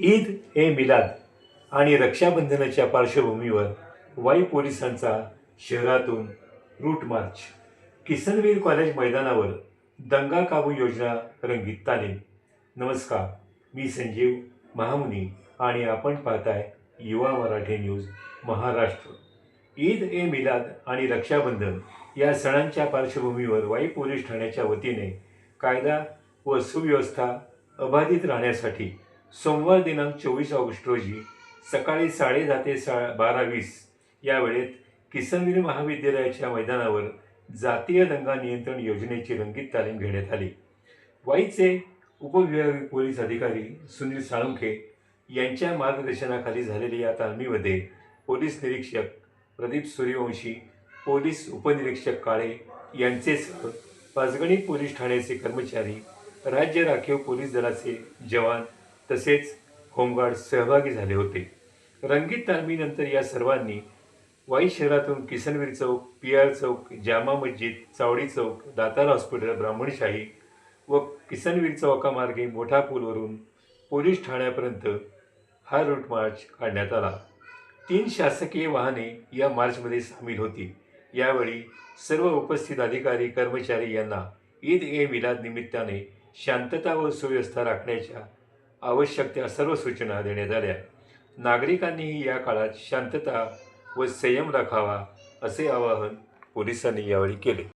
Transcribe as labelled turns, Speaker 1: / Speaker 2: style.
Speaker 1: ईद ए मिलाद आणि रक्षाबंधनाच्या पार्श्वभूमीवर वाई पोलिसांचा शहरातून रूट मार्च. किसनवीर कॉलेज मैदानावर दंगा काबू योजना रंगीत तालीम. नमस्कार, मी संजीव महामुनी आणि आपण पाहताय युवा मराठी न्यूज महाराष्ट्र. ईद ए मिलाद आणि रक्षाबंधन या सणांच्या पार्श्वभूमीवर वाई पोलीस ठाण्याच्या वतीने कायदा व सुव्यवस्था अबाधित राहण्यासाठी सोमवार दिनांक 24 ऑगस्ट रोजी सकाळी 10:30 ते 12:20 या वेळेत किसनवीर महाविद्यालयाच्या मैदानावर जातीय दंगा नियंत्रण योजनेची रंगीत तालीम घेण्यात आली. वाईचे उपविभागीय पोलीस अधिकारी सुनील साळुंखे यांच्या मार्गदर्शनाखाली झालेल्या या तालमीमध्ये पोलीस निरीक्षक प्रदीप सूर्यवंशी, पोलीस उपनिरीक्षक काळे यांचेसह पाचगणी पोलीस ठाण्याचे कर्मचारी, राज्य राखीव पोलीस दलाचे जवान तसेच होमगार्ड सहभागी झाले होते. रंगीत तालमीनंतर या सर्वांनी वाई शहरातून किसनवीर चौक, PR चौक, जामा मस्जिद, चावडी चौक, दातार हॉस्पिटल, ब्राह्मणशाही व किसनवीर चौकामार्गे मोठा पूलवरून पोलीस ठाण्यापर्यंत हा रूट मार्च काढण्यात आला. 3 शासकीय वाहने या मार्चमध्ये सामील होती. यावेळी सर्व उपस्थित अधिकारी कर्मचारी यांना ईद ए मिलाद निमित्ताने शांतता व सुव्यवस्था राखण्याच्या आवश्यक त्या सर्व सूचना देण्यात आल्या. नागरिकांनीही या काळात शांतता व संयम राखावा असे आवाहन पोलिसांनी यावेळी केले.